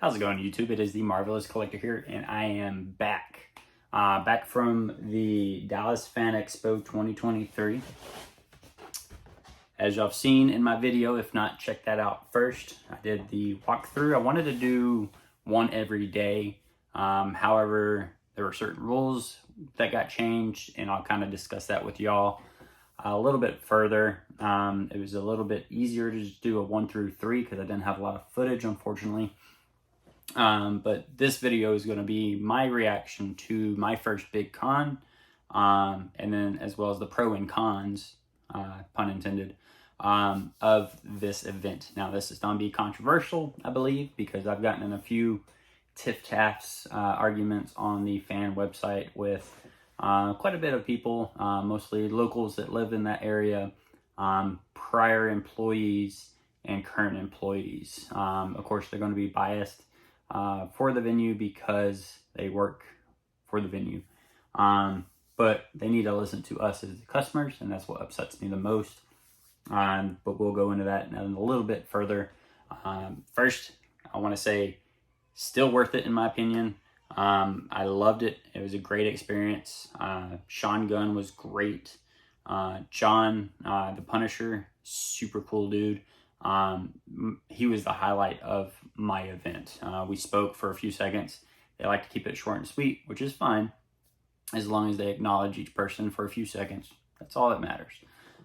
How's it going, YouTube? It is the Marvelous Collector here, and I am back. Back from the Dallas Fanexpo 2023. As y'all have seen in my video, if not, check that out first. I did the walkthrough. I wanted to do one every day. However, there were certain rules that got changed, and I'll kind of discuss that with y'all a little bit further. It was a little bit easier to just do a 1 through 3 because I didn't have a lot of footage, unfortunately. But this video is going to be my reaction to my first big con, and then as well as the pro and cons, pun intended, of this event. Now, this is going to be controversial, I believe, because I've gotten in a few tiff-taffs arguments on the fan website with quite a bit of people, mostly locals that live in that area, prior employees and current employees. Of course, they're going to be biased for the venue because they work for the venue. But they need to listen to us as the customers, and that's what upsets me the most. But we'll go into that in a little bit further. First, I want to say, still worth it in my opinion. I loved it. It was a great experience. Sean Gunn was great. John, the Punisher, super cool dude. He was the highlight of my event. We spoke for a few seconds. They like to keep it short and sweet, which is fine, as long as they acknowledge each person for a few seconds. That's all that matters.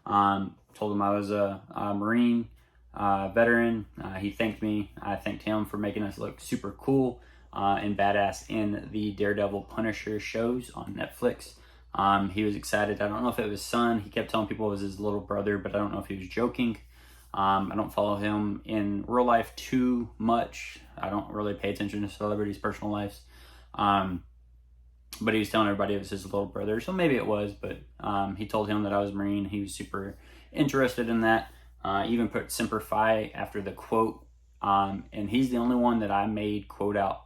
Told him I was a Marine veteran. He thanked me. I thanked him for making us look super cool and badass in the Daredevil Punisher shows on Netflix. He was excited. I don't know if it was his son. He kept telling people it was his little brother, but I don't know if he was joking. I don't follow him in real life too much. I don't really pay attention to celebrities' personal lives. But he was telling everybody it was his little brother, so maybe it was, but he told him that I was Marine. He was super interested in that. Even put Semper Fi after the quote. And he's the only one that I made quote out,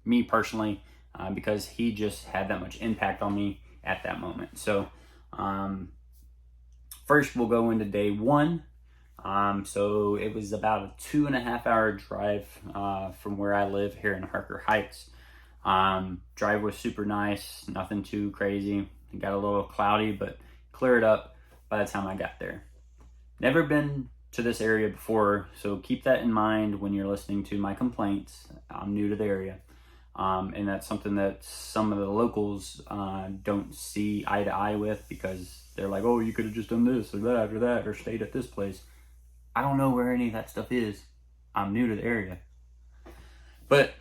me personally, because he just had that much impact on me at that moment. So first we'll go into day one. So it was about a 2.5 hour drive from where I live here in Harker Heights. Drive was super nice, nothing too crazy. It got a little cloudy, but cleared up by the time I got there. Never been to this area before, so keep that in mind when you're listening to my complaints. I'm new to the area. And that's something that some of the locals don't see eye to eye with, because they're like, oh, you could have just done this or that or that, or stayed at this place. I don't know where any of that stuff is. I'm new to the area. But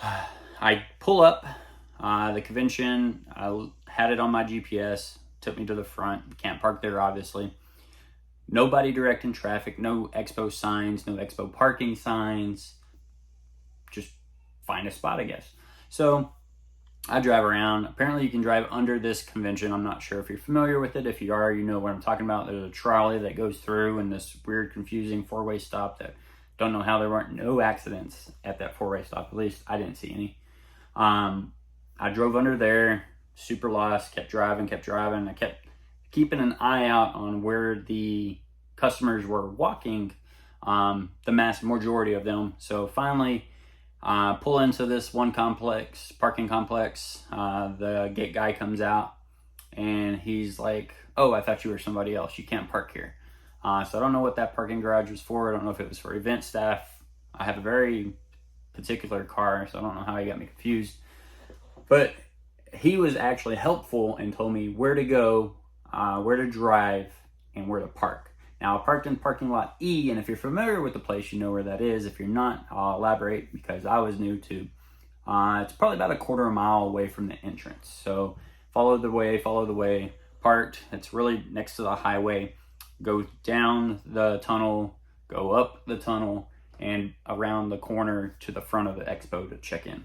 I pull up the convention. I had it on my GPS. Took me to the front. Can't park there, obviously. Nobody directing traffic. No expo signs. No expo parking signs. Just find a spot, I guess. So I drive around. Apparently you can drive under this convention. I'm not sure if you're familiar with it. If you are, you know what I'm talking about. There's a trolley that goes through and this weird, confusing four-way stop that don't know how there weren't no accidents at that four-way stop. At least I didn't see any. I drove under there, super lost, kept driving. I kept keeping an eye out on where the customers were walking, the mass majority of them. So finally, pull into this one complex, parking complex. The gate guy comes out and he's like, oh, I thought you were somebody else. You can't park here. So I don't know what that parking garage was for. I don't know if it was for event staff. I have a very particular car, so I don't know how he got me confused. But he was actually helpful and told me where to go, where to drive, and where to park. Now, I parked in parking lot E, and if you're familiar with the place, you know where that is. If you're not, I'll elaborate because I was new too. It's probably about a 1/4 mile away from the entrance. So follow the way, parked. It's really next to the highway. Go down the tunnel, go up the tunnel, and around the corner to the front of the expo to check in.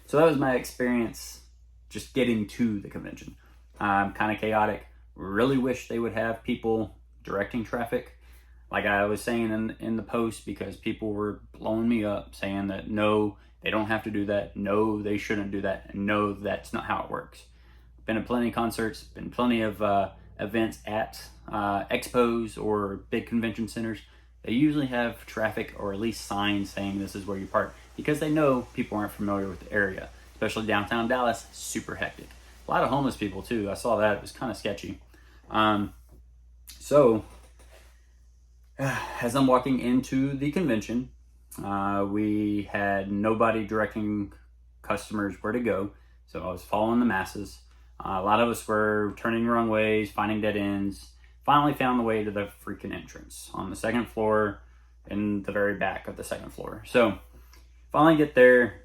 So that was my experience just getting to the convention. Kind of chaotic. Really wish they would have people directing traffic, like I was saying in the post, because people were blowing me up saying that no, they don't have to do that, no, they shouldn't do that, and no, that's not how it works. Been at plenty of concerts, been plenty of events at expos or big convention centers. they usually have traffic or at least signs saying this is where you park, because they know people aren't familiar with the area, especially downtown Dallas, super hectic. A lot of homeless people too. I saw that. It was kind of sketchy. So as I'm walking into the convention, we had nobody directing customers where to go. So I was following the masses. A lot of us were turning the wrong ways, finding dead ends. Finally found the way to the freaking entrance on the second floor in the very back of the second floor. So finally get there.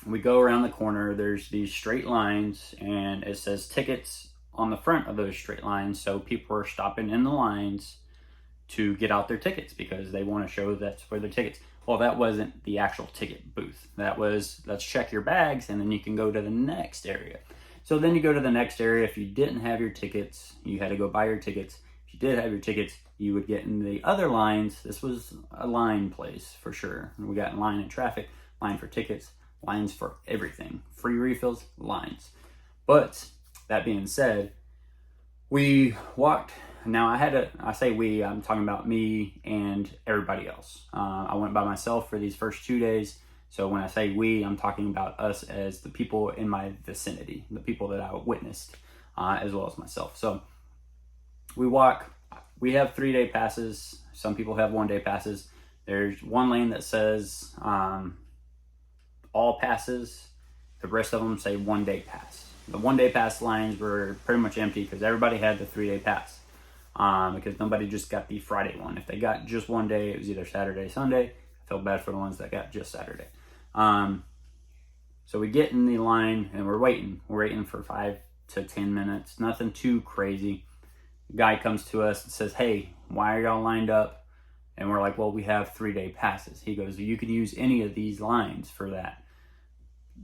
We go around the corner. There's these straight lines and it says tickets on the front of those straight lines. So people are stopping in the lines to get out their tickets because they want to show that's where their tickets. Well, that wasn't the actual ticket booth. That was, let's check your bags and then you can go to the next area. So then you go to the next area. If you didn't have your tickets, you had to go buy your tickets. If you did have your tickets, you would get in the other lines. This was a line place for sure. We got in line in traffic, line for tickets, lines for everything. Free refills, lines. But that being said, we walked. Now I say we, I'm talking about me and everybody else. I went by myself for these first 2 days. So when I say we, I'm talking about us as the people in my vicinity, the people that I witnessed, as well as myself. So we walk, we have 3-day passes. Some people have 1-day passes. There's one lane that says all passes. The rest of them say 1-day pass. The 1-day pass lines were pretty much empty because everybody had the 3-day pass. Because nobody just got the Friday one. If they got just 1 day, it was either Saturday, Sunday. I felt bad for the ones that got just Saturday. So we get in the line and we're waiting. We're waiting for 5 to 10 minutes. Nothing too crazy. Guy comes to us and says, "Hey, why are y'all lined up?" And we're like, "Well, we have 3-day passes." He goes, "You can use any of these lines for that."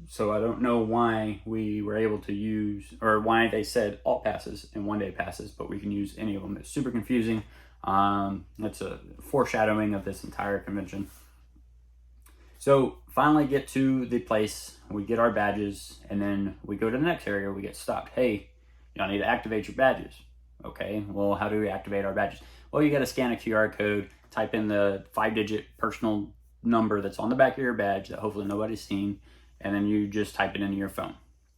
So I don't know why we were able to use, or why they said all passes and 1-day passes, but we can use any of them. It's super confusing. That's a foreshadowing of this entire convention. So finally get to the place, we get our badges, and then we go to the next area, we get stopped. "Hey, y'all need to activate your badges." Okay, well, how do we activate our badges? Well, you got to scan a QR code, type in the 5-digit personal number that's on the back of your badge that hopefully nobody's seen, and then you just type it into your phone.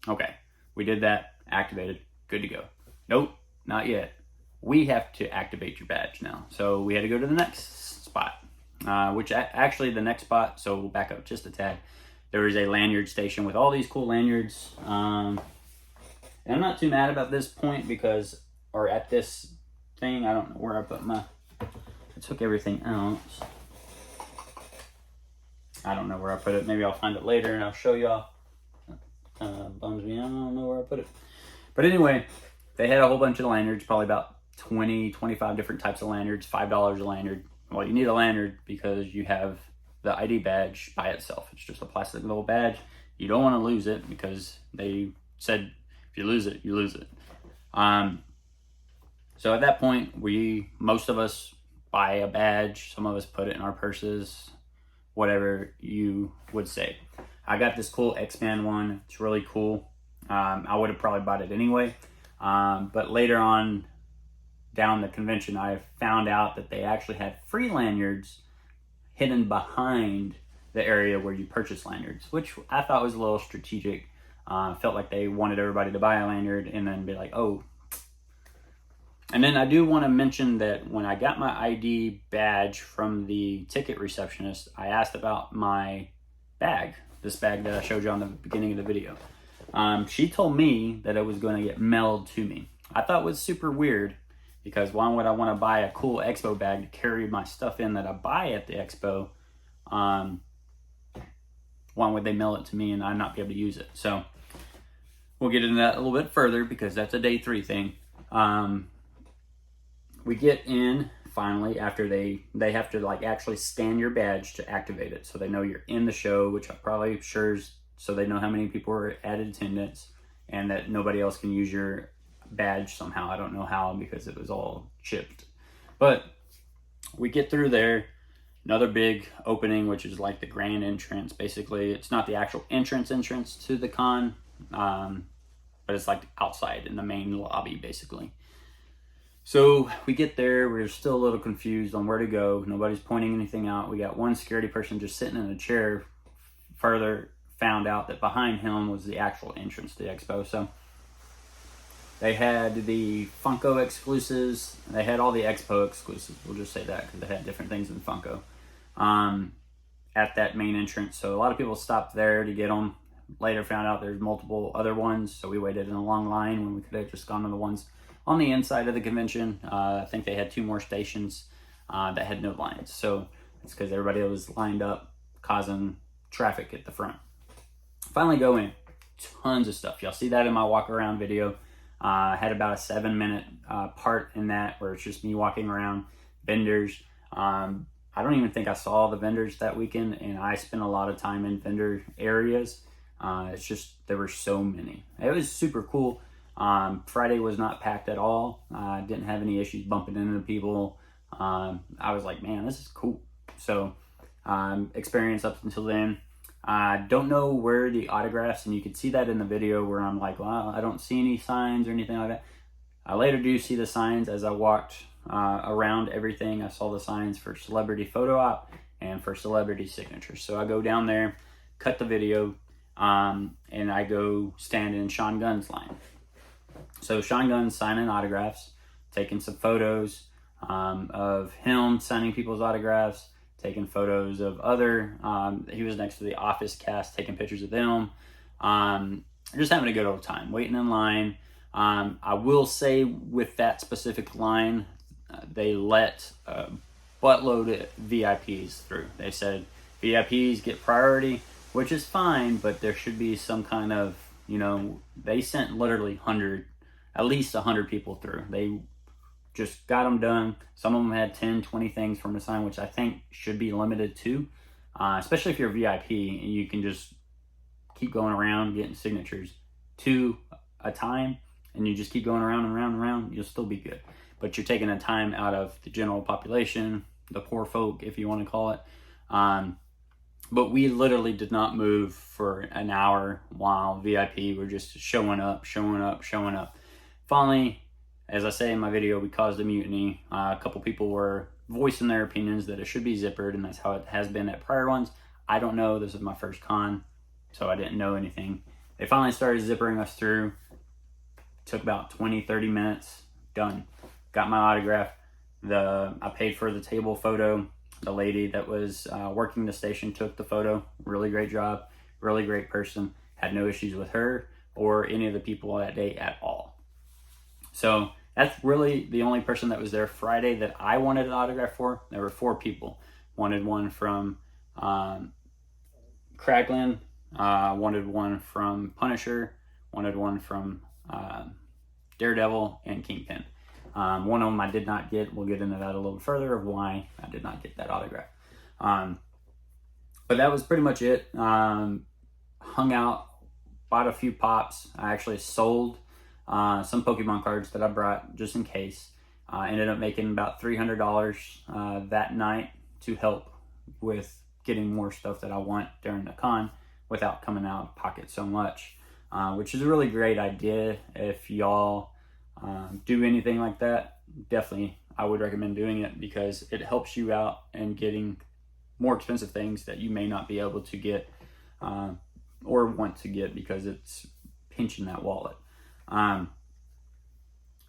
Okay, we did that, activated, good to go. Nope, not yet. We have to activate your badge now. So we had to go to the next spot, which actually the next spot, so we'll back up just a tad. There is a lanyard station with all these cool lanyards. And I'm not too mad about this point because, or at this thing, I don't know where I put my, I took everything out. I don't know where I put it. Maybe I'll find it later and I'll show y'all. Bums me. I don't know where I put it. But anyway, they had a whole bunch of lanyards, probably about 20, 25 different types of lanyards, $5 a lanyard. Well, you need a lanyard because you have the ID badge by itself. It's just a plastic little badge. You don't want to lose it because they said if you lose it, you lose it. So at that point, most of us buy a badge. Some of us put it in our purses, whatever you would say. I got this cool X-Man one. It's really cool. I would have probably bought it anyway. But later on down the convention, I found out that they actually had free lanyards hidden behind the area where you purchase lanyards, which I thought was a little strategic. Felt like they wanted everybody to buy a lanyard and then be like, oh. And then I do want to mention that when I got my ID badge from the ticket receptionist, I asked about my bag, this bag that I showed you on the beginning of the video. She told me that it was going to get mailed to me. I thought it was super weird because why would I want to buy a cool expo bag to carry my stuff in that I buy at the expo? Why would they mail it to me and I not be able to use it? So we'll get into that a little bit further because that's a day 3 thing. We get in finally after they have to like actually scan your badge to activate it. So they know you're in the show, which I probably sure is, so they know how many people are at attendance and that nobody else can use your badge somehow. I don't know how because it was all chipped. But we get through there. Another big opening, which is like the grand entrance. Basically, it's not the actual entrance to the con, but it's like outside in the main lobby, basically. So we get there, we're still a little confused on where to go. Nobody's pointing anything out. We got one security person just sitting in a chair. Further found out that behind him was the actual entrance to the expo. So they had the Funko exclusives. They had all the expo exclusives. We'll just say that because they had different things than Funko at that main entrance. So a lot of people stopped there to get them. Later found out there's multiple other ones. So we waited in a long line when we could have just gone to the ones on the inside of the convention. I think they had 2 more stations that had no lines. So it's because everybody was lined up, causing traffic at the front. Finally go in. Tons of stuff. Y'all see that in my walk around video. I had about a 7-minute part in that where it's just me walking around, vendors. I don't even think I saw the vendors that weekend, and I spent a lot of time in vendor areas. It's just, there were so many. It was super cool. Friday was not packed at all. Didn't have any issues bumping into people. I was like, man, this is cool. So experience up until then. I don't know where the autographs, and you could see that in the video where I'm like, well, I don't see any signs or anything like that. I later do see the signs as I walked around everything. I saw the signs for celebrity photo op and for celebrity signatures. So I go down there, cut the video, and I go stand in Sean Gunn's line. So Sean Gunn's signing autographs, taking some photos of him signing people's autographs, taking photos of other, he was next to the Office cast, taking pictures of them. Just having a good old time, waiting in line. I will say with that specific line, they let a buttload of VIPs through. They said VIPs get priority, which is fine, but there should be some kind of, they sent literally at least 100 people through. They just got them done. Some of them had 10, 20 things from the sign, which I think should be limited to, especially if you're a VIP and you can just keep going around getting signatures 2 a time, and you just keep going around and around and around, you'll still be good. But you're taking a time out of the general population, the poor folk, if you want to call it. But we literally did not move for an hour while VIP were just showing up. Finally, as I say in my video, we caused a mutiny. A couple people were voicing their opinions that it should be zippered, and that's how it has been at prior ones. I don't know. This is my first con, so I didn't know anything. They finally started zippering us through. Took about 20, 30 minutes. Done. Got my autograph. I paid for the table photo. The lady that was working the station took the photo. Really great job. Really great person. Had no issues with her or any of the people that day at all. So that's really the only person that was there Friday that I wanted an autograph for. There were 4 people. Wanted one from Kraglin. Wanted one from Punisher. Wanted one from Daredevil and Kingpin. One of them I did not get. We'll get into that a little further of why I did not get that autograph. But that was pretty much it. Hung out, bought a few pops. I actually sold some Pokemon cards that I brought just in case. Ended up making about $300 that night to help with getting more stuff that I want during the con without coming out of pocket so much, which is a really great idea. If y'all do anything like that, definitely I would recommend doing it because it helps you out and getting more expensive things that you may not be able to get or want to get because it's pinching that wallet.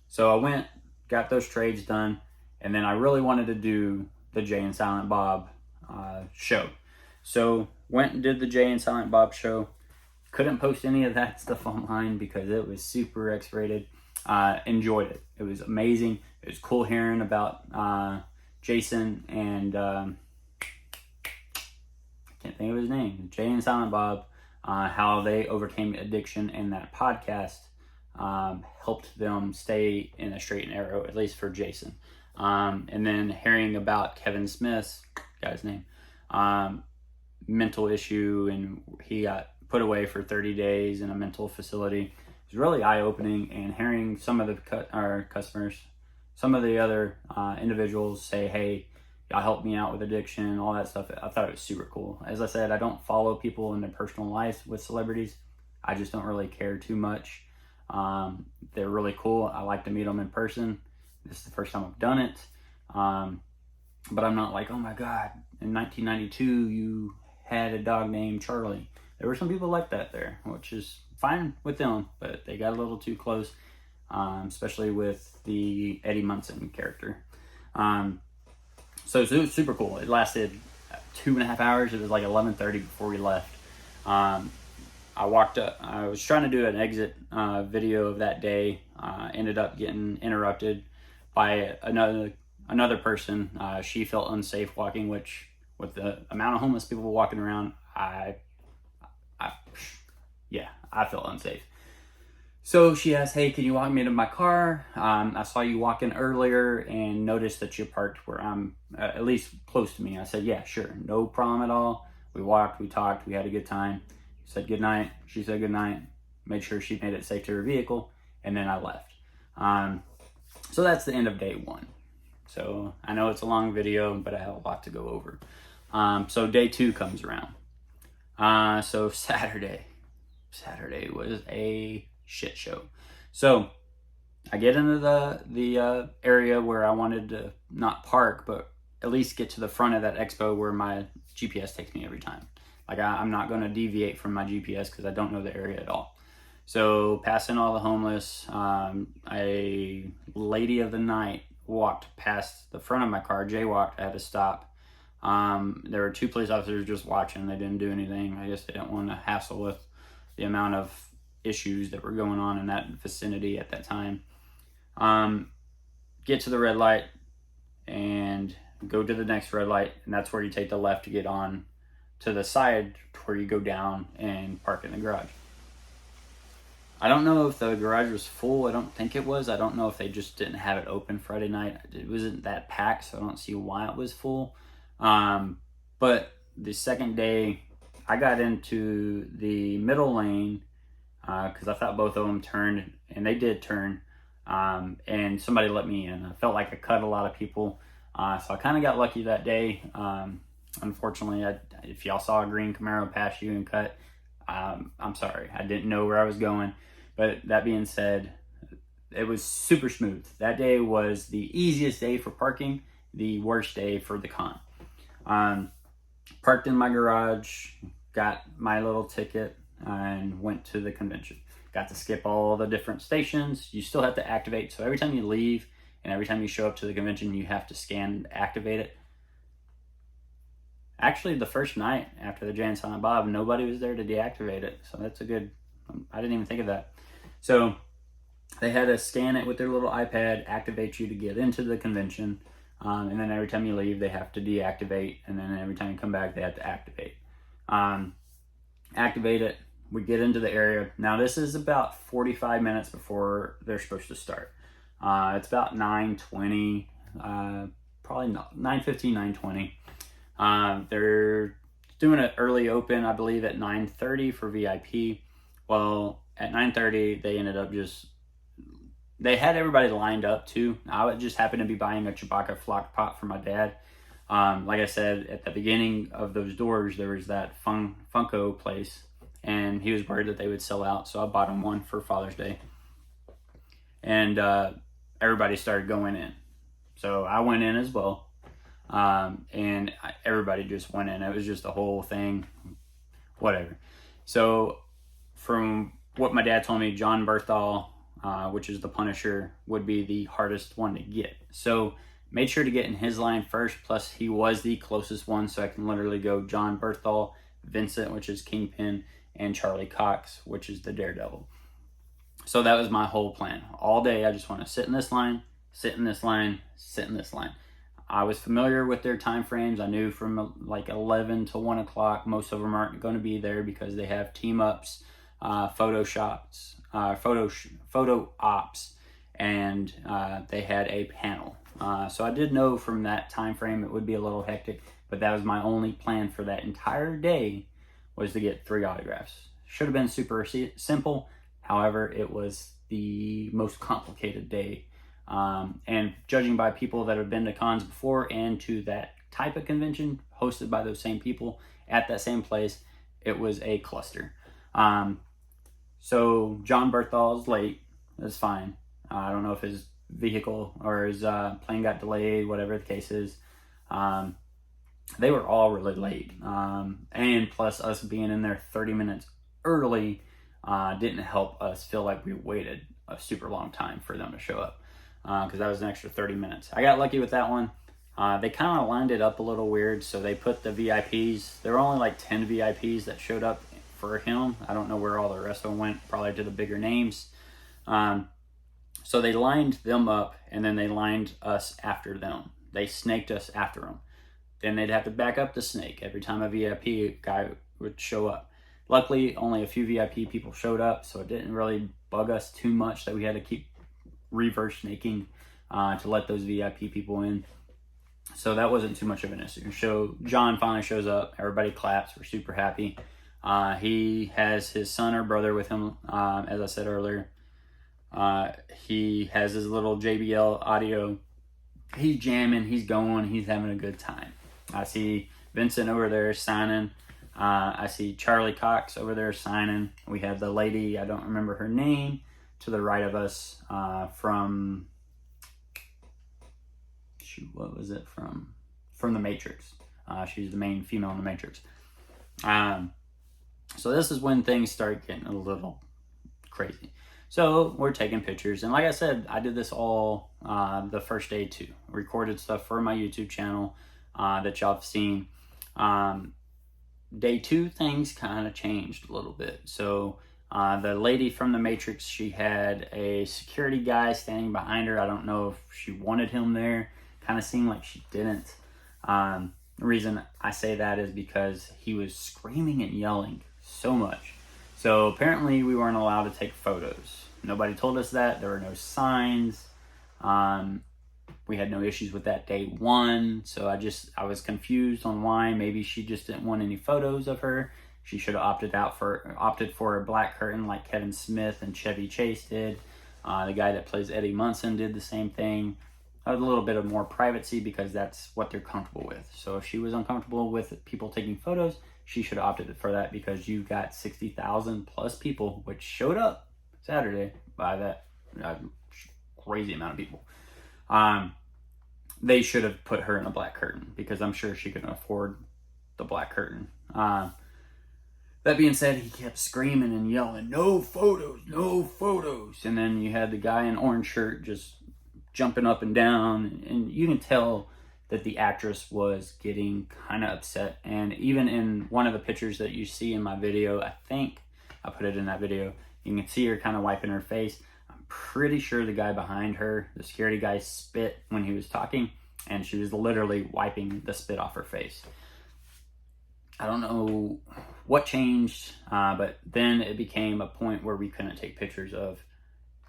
So I went, got those trades done, and then I really wanted to do the Jay and Silent Bob show. So went and did the Jay and Silent Bob show. Couldn't post any of that stuff online because it was super X-rated. Enjoyed it. It was amazing. It was cool hearing about Jason and I can't think of his name, Jay and Silent Bob, how they overcame addiction, and that podcast helped them stay in a straight and narrow, at least for Jason. And then hearing about Kevin Smith's guy's name, mental issue, and he got put away for 30 days in a mental facility. It was really eye-opening, and hearing some of our customers, some of the other individuals say, hey, y'all helped me out with addiction and all that stuff. I thought it was super cool. As I said, I don't follow people in their personal lives with celebrities. I just don't really care too much. They're really cool. I like to meet them in person. This is the first time I've done it. But I'm not like, oh my God, in 1992, you had a dog named Charlie. There were some people like that there, which is fine with them, but they got a little too close, especially with the Eddie Munson character. So it was super cool. It lasted 2.5 hours. It was like 11:30 before we left. I walked up. I was trying to do an exit video of that day. Ended up getting interrupted by another person. She felt unsafe walking, which with the amount of homeless people walking around, I felt unsafe. So she asked, hey, can you walk me to my car? I saw you walking earlier and noticed that you're parked where I'm at least close to me. I said, yeah, sure. No problem at all. We walked, we talked, we had a good time. He said good night. She said good night. Made sure she made it safe to her vehicle. And then I left. So that's the end of day one. So I know it's a long video, but I have a lot to go over. So day two comes around. So Saturday was a shit show. So I get into the area where I wanted to not park, but at least get to the front of that expo where my GPS takes me every time. Like I'm not going to deviate from my GPS because I don't know the area at all. So passing all the homeless, a lady of the night walked past the front of my car, jaywalked. I had to stop. There were 2 police officers just watching. They didn't do anything. I guess they didn't want to hassle with the amount of issues that were going on in that vicinity at that time. Get to the red light and go to the next red light, and that's where you take the left to get on to the side where you go down and park in the garage. I don't know if the garage was full. I don't think it was. I don't know if they just didn't have it open Friday night. It wasn't that packed, so I don't see why it was full. But the second day, I got into the middle lane because I thought both of them turned, and they did turn, and somebody let me in. I felt like I cut a lot of people, so I kind of got lucky that day. Unfortunately, if y'all saw a green Camaro pass you and cut, I'm sorry. I didn't know where I was going. But that being said, it was super smooth. That day was the easiest day for parking, the worst day for the con. Parked in my garage, got my little ticket, and went to the convention. Got to skip all the different stations. You still have to activate. So every time you leave and every time you show up to the convention, you have to scan and activate it. Actually, the first night after the Jay and Silent Bob, nobody was there to deactivate it. So that's a good, I didn't even think of that. So they had to scan it with their little iPad, activate you to get into the convention. And then every time you leave, they have to deactivate. And then every time you come back, they have to activate. Activate it. We get into the area. Now, this is about 45 minutes before they're supposed to start. It's about 9:20, probably not 9:15, 9:20. They're doing an early open, I believe, at 9:30 for VIP. Well, at 9:30, they ended up they had everybody lined up too. I would just happen to be buying a Chewbacca flock pot for my dad. Like I said, at the beginning of those doors, there was that Funko place, and he was worried that they would sell out, so I bought him one for Father's Day. And everybody started going in. So I went in as well. And everybody just went in. It was just a whole thing, whatever. So from what my dad told me, John Berthal, which is the Punisher, would be the hardest one to get. So made sure to get in his line first, plus he was the closest one, so I can literally go John Berthal, Vincent, which is Kingpin, and Charlie Cox, which is the Daredevil. So that was my whole plan. All day I just want to sit in this line, sit in this line, sit in this line. I was familiar with their time frames. I knew from like 11 to 1 o'clock, most of them aren't going to be there because they have team ups, photo ops, and they had a panel. So I did know from that time frame it would be a little hectic, but that was my only plan for that entire day, was to get 3 autographs. Should have been super simple. However, it was the most complicated day. And judging by people that have been to cons before and to that type of convention hosted by those same people at that same place, it was a cluster. So John Berthal's late. That's fine. I don't know if his vehicle or his plane got delayed, whatever the case is. They were all really late. And plus us being in there 30 minutes early didn't help us feel like we waited a super long time for them to show up, because that was an extra 30 minutes. I got lucky with that one. They kind of lined it up a little weird, so they put the VIPs. There were only like 10 VIPs that showed up for him. I don't know where all the rest of them went, probably to the bigger names. So they lined them up, and then they lined us after them. They snaked us after them. Then they'd have to back up the snake every time a VIP guy would show up. Luckily, only a few VIP people showed up, so it didn't really bug us too much that we had to keep reverse snaking to let those VIP people in. So that wasn't too much of an issue. So John finally shows up. Everybody claps. We're super happy. He has his son or brother with him, as I said earlier. He has his little JBL audio. He's jamming. He's going. He's having a good time. I see Vincent over there signing. I see Charlie Cox over there signing. We have the lady, I don't remember her name, to the right of us from... what was it from the Matrix. She's the main female in the Matrix. So this is when things start getting a little crazy. So we're taking pictures, and like I said, I did this all the first day too. Recorded stuff for my YouTube channel that y'all have seen. Day 2, things kind of changed a little bit. So the lady from the Matrix, she had a security guy standing behind her. I don't know if she wanted him there. Kind of seemed like she didn't. The reason I say that is because he was screaming and yelling so much. So apparently we weren't allowed to take photos. Nobody told us that. There were no signs. We had no issues with that day 1. So I was confused on why. Maybe she just didn't want any photos of her. She should have opted for a black curtain like Kevin Smith and Chevy Chase did. The guy that plays Eddie Munson did the same thing. A little bit of more privacy because that's what they're comfortable with. So if she was uncomfortable with people taking photos, she should have opted for that, because you got 60,000 plus people, which showed up Saturday by that crazy amount of people. They should have put her in a black curtain, because I'm sure she couldn't afford the black curtain. That being said, he kept screaming and yelling, "No photos, no photos." And then you had the guy in orange shirt just jumping up and down, and you can tell that the actress was getting kind of upset. And even in one of the pictures that you see in my video, I think I put it in that video, you can see her kind of wiping her face. I'm pretty sure the guy behind her, the security guy, spit when he was talking, and she was literally wiping the spit off her face. I don't know what changed, but then it became a point where we couldn't take pictures of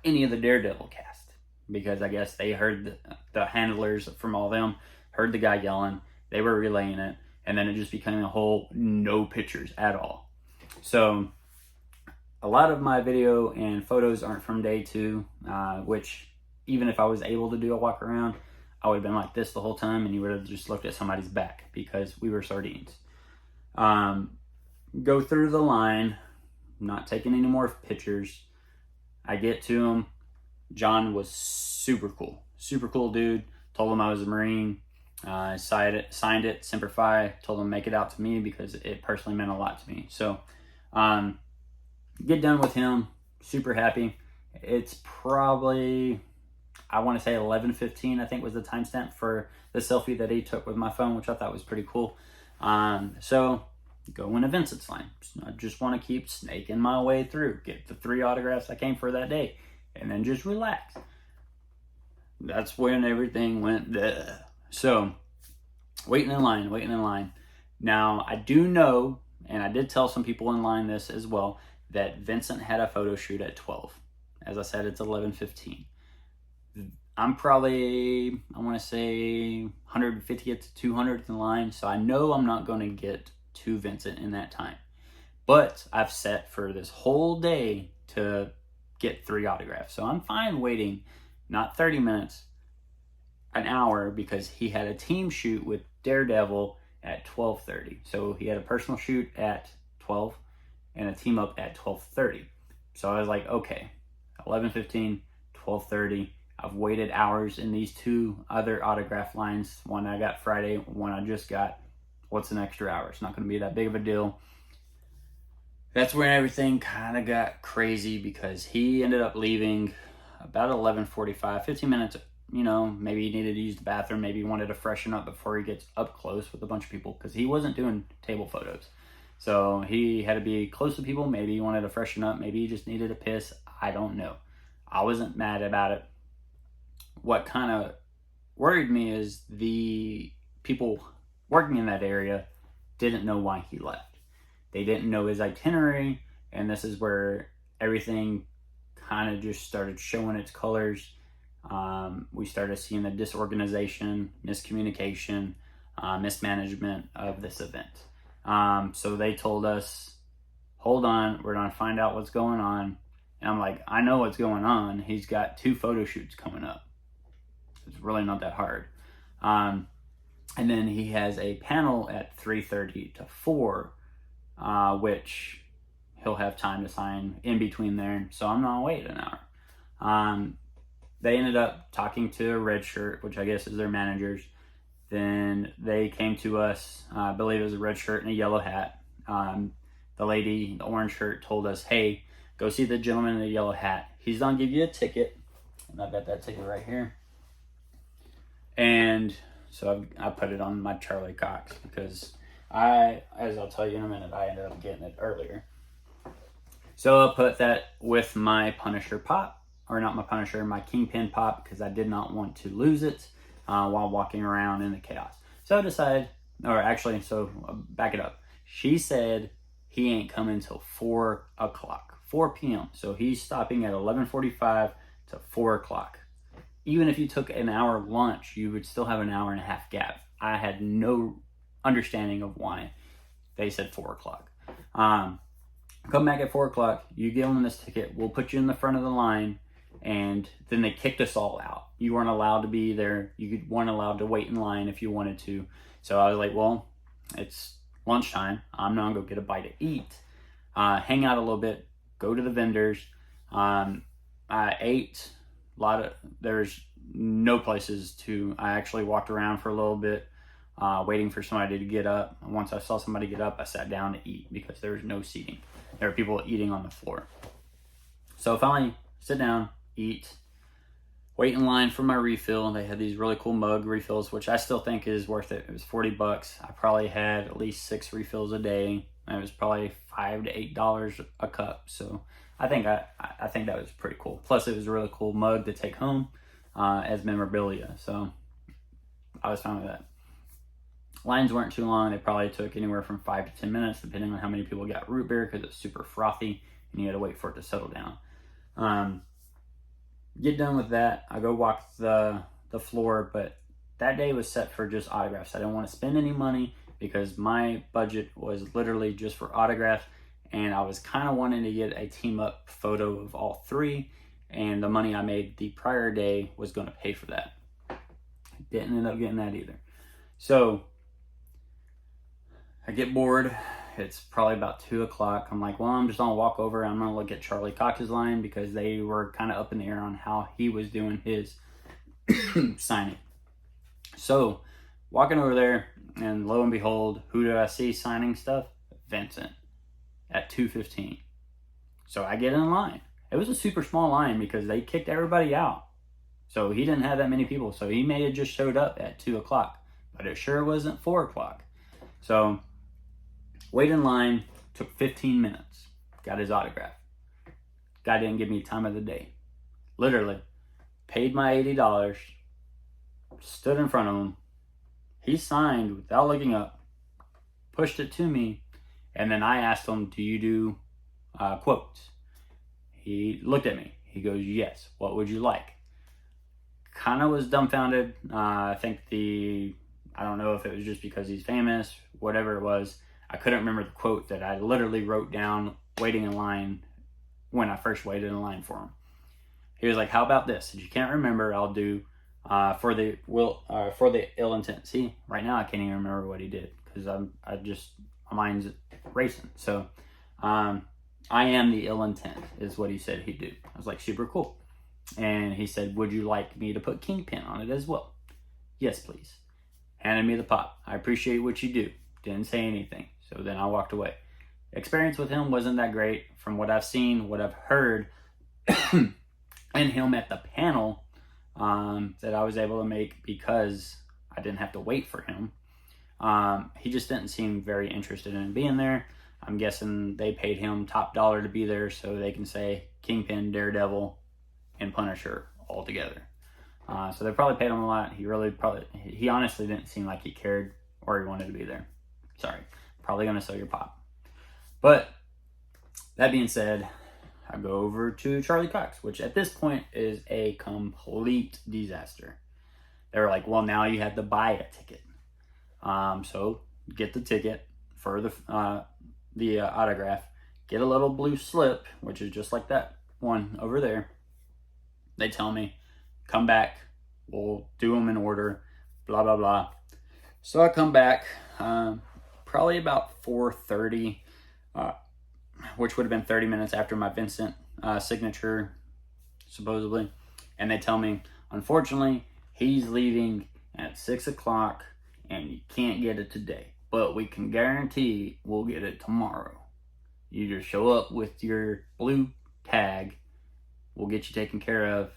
any of the Daredevil cast, because I guess they heard the handlers from all of them heard the guy yelling, they were relaying it, and then it just became a whole no pictures at all. So a lot of my video and photos aren't from day 2, which even if I was able to do a walk around, I would have been like this the whole time, and you would have just looked at somebody's back, because we were sardines. Go through the line, not taking any more pictures. I get to him. John was super cool dude. Told him I was a Marine. Signed it, Semper Fi. Told him make it out to me, because it personally meant a lot to me. So get done with him. Super happy. It's probably, I want to say 11:15, I think was the timestamp for the selfie that he took with my phone, which I thought was pretty cool. So go into Vincent's line. I just want to keep snaking my way through, get the 3 autographs I came for that day, and then just relax. That's when everything went bleh. So waiting in line. Now I do know, and I did tell some people in line this as well, that Vincent had a photo shoot at 12. As I said, it's 11:15. I'm probably, I want to say 150th to 200th in line, so I know I'm not going to get to Vincent in that time. But I've set for this whole day to get 3 autographs, so I'm fine waiting, not 30 minutes, an hour, because he had a team shoot with Daredevil at 12:30. So he had a personal shoot at 12 and a team up at 12:30. So I was like, okay, 11:15, 12:30, I've waited hours in these 2 other autograph lines. One I got Friday, one I just got. What's an extra hour? It's not going to be that big of a deal. That's when everything kind of got crazy because he ended up leaving about 11:45, 15 minutes. Maybe he needed to use the bathroom. Maybe he wanted to freshen up before he gets up close with a bunch of people because he wasn't doing table photos. So he had to be close to people. Maybe he wanted to freshen up. Maybe he just needed a piss. I don't know. I wasn't mad about it. What kind of worried me is the people working in that area didn't know why he left. They didn't know his itinerary, and this is where everything kind of just started showing its colors. We started seeing the disorganization, miscommunication, mismanagement of this event. So they told us, hold on, we're going to find out what's going on. And I'm like, I know what's going on. He's got 2 photo shoots coming up. It's really not that hard. And then he has a panel at 3:30 to 4, which he'll have time to sign in between there. So I'm not waiting an hour. They ended up talking to a red shirt, which I guess is their managers. Then they came to us, I believe it was a red shirt and a yellow hat. The lady, the orange shirt, told us, hey, go see the gentleman in the yellow hat. He's going to give you a ticket. And I've got that ticket right here. And so I put it on my Charlie Cox because as I'll tell you in a minute, I ended up getting it earlier. So I put that with my Punisher pop, or not my Punisher, my Kingpin pop, because I did not want to lose it while walking around in the chaos. So I decided, back it up. She said he ain't coming until 4 o'clock, 4 p.m. So he's stopping at 11:45 to 4 o'clock. Even if you took an hour lunch, you would still have an hour and a half gap. I had no understanding of why they said 4 o'clock. Come back at 4 o'clock, you give them this ticket, we'll put you in the front of the line, and then they kicked us all out. You weren't allowed to be there. You weren't allowed to wait in line if you wanted to. So I was like, well, it's lunchtime. I'm not going to go get a bite to eat. Hang out a little bit, go to the vendors. I ate there's no places to, I actually walked around for a little bit, waiting for somebody to get up. And once I saw somebody get up, I sat down to eat because there was no seating. There were people eating on the floor. So finally, sit down, eat, wait in line for my refill. They had these really cool mug refills, which I still think is worth it. It was $40. I probably had at least 6 refills a day. And it was probably $5 to $8 a cup. So I think that was pretty cool. Plus, it was a really cool mug to take home as memorabilia. So I was fine with that. Lines weren't too long. They probably took anywhere from 5 to 10 minutes, depending on how many people got root beer, because it's super frothy and you had to wait for it to settle down. Get done with that. I go walk the floor, but that day was set for just autographs. I didn't want to spend any money because my budget was literally just for autographs, and I was kind of wanting to get a team up photo of all 3, and the money I made the prior day was going to pay for that. Didn't end up getting that either. So I get bored. It's probably about 2 o'clock. I'm like, well, I'm just gonna walk over. I'm gonna look at Charlie Cox's line because they were kind of up in the air on how he was doing his signing. So walking over there, and lo and behold, who do I see signing stuff? Vincent at 2:15. So I get in line. It was a super small line because they kicked everybody out. So he didn't have that many people. So he may have just showed up at 2 o'clock, but it sure wasn't 4 o'clock. So wait in line, took 15 minutes, got his autograph. Guy didn't give me time of the day. Literally, paid my $80, stood in front of him. He signed without looking up, pushed it to me, and then I asked him, do you do quotes? He looked at me. He goes, yes, what would you like? Kind of was dumbfounded. I don't know if it was just because he's famous, whatever it was. I couldn't remember the quote that I literally wrote down waiting in line when I first waited in line for him. He was like, how about this? If you can't remember, I'll do for the ill intent. See, right now I can't even remember what he did because my mind's racing. So I am the ill intent is what he said he'd do. I was like, super cool. And he said, would you like me to put Kingpin on it as well? Yes, please. Handed me the pop. I appreciate what you do. Didn't say anything. So then I walked away. Experience with him wasn't that great from what I've seen, what I've heard, and him at the panel that I was able to make because I didn't have to wait for him. He just didn't seem very interested in being there. I'm guessing they paid him top dollar to be there so they can say Kingpin, Daredevil, and Punisher all together. So they probably paid him a lot. He honestly didn't seem like he cared or he wanted to be there. Sorry, probably gonna sell your pop. But that being said, I go over to Charlie Cox, which at this point is a complete disaster. They were like, well, now you have to buy a ticket. So get the ticket for the autograph, get a little blue slip, which is just like that one over there. They tell me, come back, we'll do them in order, blah, blah, blah. So I come back, probably about 4:30, which would have been 30 minutes after my Vincent signature, supposedly. And they tell me, unfortunately, he's leaving at 6 o'clock and you can't get it today. But we can guarantee we'll get it tomorrow. You just show up with your blue tag. We'll get you taken care of.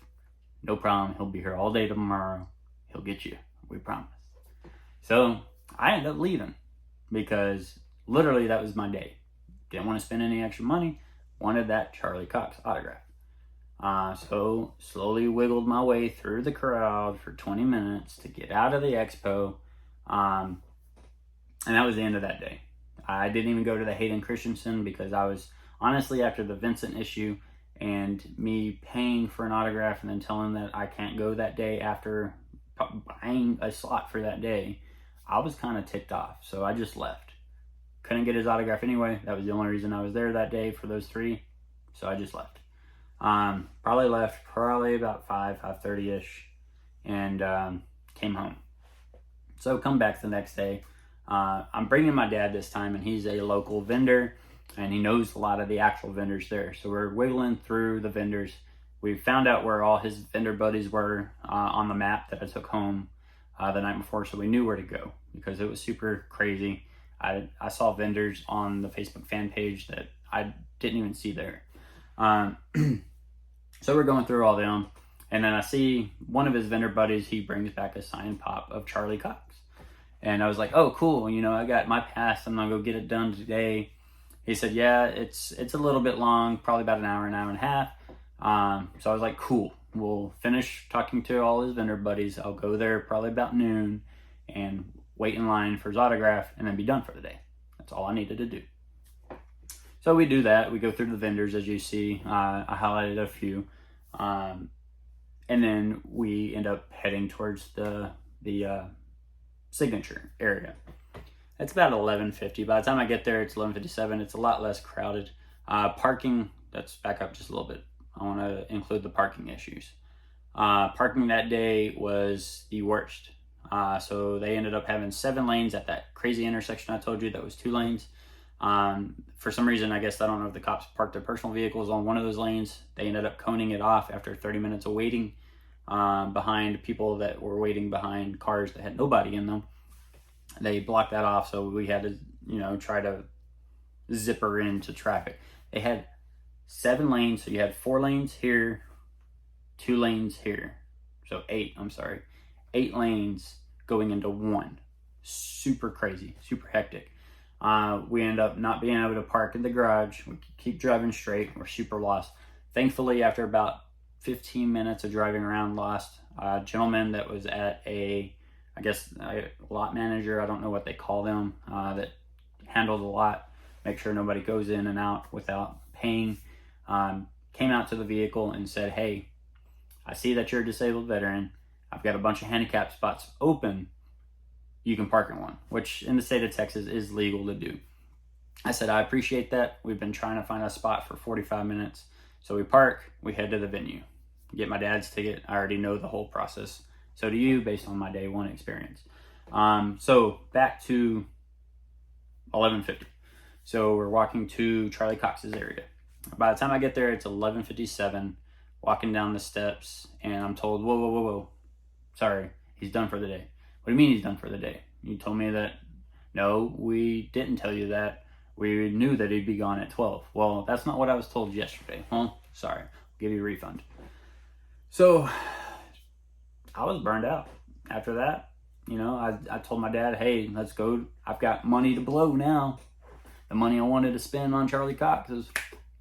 No problem. He'll be here all day tomorrow. He'll get you. We promise. So I ended up leaving because literally that was my day. Didn't want to spend any extra money. Wanted that Charlie Cox autograph. So slowly wiggled my way through the crowd for 20 minutes to get out of the expo. And that was the end of that day. I didn't even go to the Hayden Christensen because I was honestly, after the Vincent issue and me paying for an autograph and then telling that I can't go that day after buying a slot for that day, I was kind of ticked off. So I just left. Couldn't get his autograph anyway. That was the only reason I was there that day for those three. So I just left. Probably left about 5:30ish and came home. So come back the next day. I'm bringing my dad this time, and he's a local vendor, and he knows a lot of the actual vendors there. So we're wiggling through the vendors. We found out where all his vendor buddies were on the map that I took home the night before, so we knew where to go because it was super crazy. I saw vendors on the Facebook fan page that I didn't even see there. So we're going through all them, and then I see one of his vendor buddies, he brings back a signed pop of Charlie Cox. And I was like, oh, cool, I got my pass, I'm gonna go get it done today. He said, yeah, it's a little bit long, probably about an hour and a half. So I was like, cool, we'll finish talking to all his vendor buddies. I'll go there probably about noon and wait in line for his autograph and then be done for the day. That's all I needed to do. So we do that. We go through the vendors, as you see. I highlighted a few. And then we end up heading towards the signature area. It's about 11:50. By the time I get there, it's 11:57. It's a lot less crowded. Parking, let's back up just a little bit. I want to include the parking issues. Parking that day was the worst. So they ended up having 7 lanes at that crazy intersection I told you that was 2 lanes. For some reason, I guess, I don't know if the cops parked their personal vehicles on one of those lanes. They ended up coning it off after 30 minutes of waiting behind people that were waiting behind cars that had nobody in them. They blocked that off, so we had to, try to zipper into traffic. They had 7 lanes, so you had 4 lanes here, 2 lanes here. So 8, I'm sorry. 8 lanes going into 1. Super crazy, super hectic. We end up not being able to park in the garage. We keep driving straight. We're super lost. Thankfully, after about 15 minutes of driving around lost, a gentleman that was at a lot manager, I don't know what they call them, that handled a lot, make sure nobody goes in and out without paying, came out to the vehicle and said, hey, I see that you're a disabled veteran. I've got a bunch of handicap spots open. You can park in one, which in the state of Texas is legal to do. I said, I appreciate that. We've been trying to find a spot for 45 minutes. So we park, we head to the venue, get my dad's ticket. I already know the whole process. So do you, based on my day one experience. So back to 11:50. So we're walking to Charlie Cox's area. By the time I get there, it's 11:57. walking down the steps, and I'm told, whoa, whoa, whoa, whoa, sorry, he's done for the day. What do you mean he's done for the day? You told me that. No, we didn't tell you that. We knew that he'd be gone at 12. Well, that's not what I was told yesterday. Well, sorry, I'll give you a refund. So I was burned out. After that, I told my dad, hey, let's go. I've got money to blow now. The money I wanted to spend on Charlie Cox is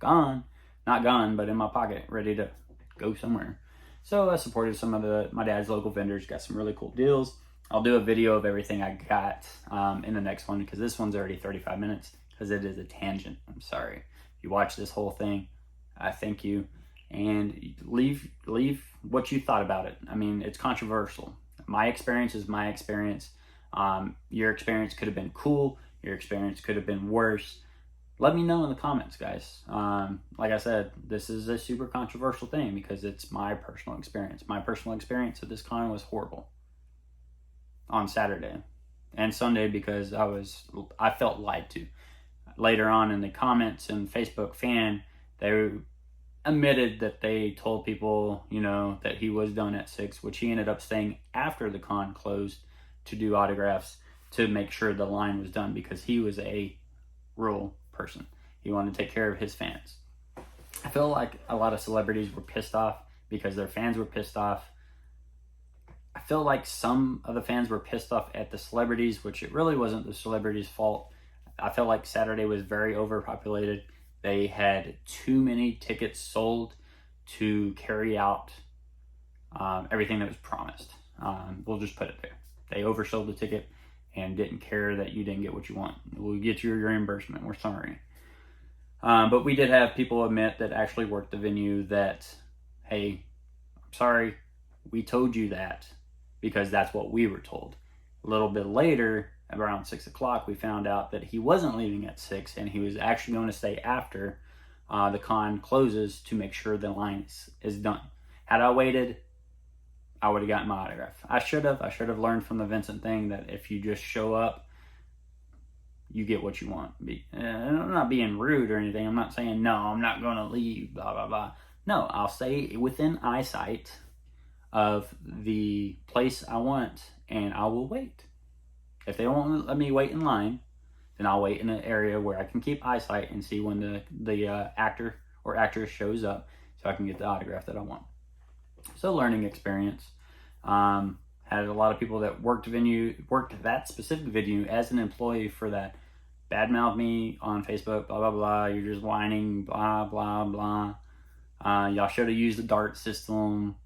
gone. Not gone, but in my pocket, ready to go somewhere. So I supported some of my dad's local vendors, got some really cool deals. I'll do a video of everything I got in the next one, because this one's already 35 minutes, because it is a tangent. I'm sorry. If you watch this whole thing, I thank you. And leave what you thought about it. I mean, it's controversial. My experience is my experience. Your experience could have been cool. Your experience could have been worse. Let me know in the comments, guys. Like I said, this is a super controversial thing because it's my personal experience. My personal experience at this con was horrible on Saturday and Sunday, because I felt lied to. Later on in the comments and Facebook fan, they admitted that they told people, that he was done at 6, which he ended up staying after the con closed to do autographs to make sure the line was done, because he was a rural person. He wanted to take care of his fans. I feel like a lot of celebrities were pissed off because their fans were pissed off. I feel like some of the fans were pissed off at the celebrities, which it really wasn't the celebrities' fault. I felt like Saturday was very overpopulated. They had too many tickets sold to carry out everything that was promised. We'll just put it there. They oversold the ticket and didn't care that you didn't get what you want. We'll get you your reimbursement. We're sorry. But we did have people admit that actually worked the venue that, hey, I'm sorry, we told you that because that's what we were told. A little bit later, around 6 o'clock, we found out that he wasn't leaving at 6 and he was actually going to stay after the con closes to make sure the line is done. Had I waited, I would have gotten my autograph. I should have learned from the Vincent thing that if you just show up, you get what you want. I'm not being rude or anything. I'm not saying, no, I'm not going to leave, blah, blah, blah. No, I'll stay within eyesight of the place I want, and I will wait. If they won't let me wait in line, then I'll wait in an area where I can keep eyesight and see when the actor or actress shows up so I can get the autograph that I want. So learning experience. Had a lot of people that worked that specific venue as an employee for that. Badmouth me on Facebook, blah, blah, blah. You're just whining, blah, blah, blah. Y'all should have used the DART system.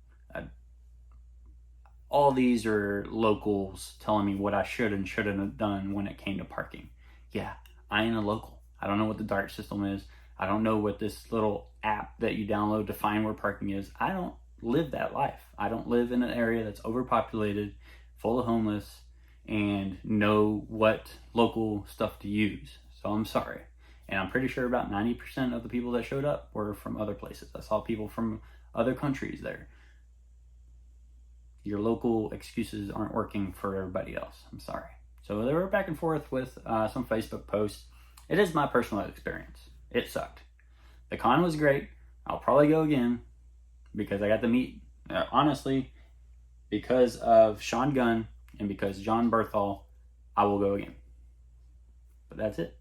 All these are locals telling me what I should and shouldn't have done when it came to parking. Yeah, I ain't a local. I don't know what the DART system is. I don't know what this little app that you download to find where parking is. I don't live that life. I don't live in an area that's overpopulated, full of homeless, and know what local stuff to use. So I'm sorry. And I'm pretty sure about 90% of the people that showed up were from other places. I saw people from other countries there. Your local excuses aren't working for everybody else. I'm sorry. So they were back and forth with some Facebook posts. It is my personal experience. It sucked. The con was great. I'll probably go again because I got to meet, honestly, because of Sean Gunn and because John Berthal, I will go again. But that's it.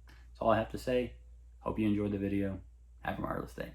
That's all I have to say. Hope you enjoyed the video. Have a marvelous day.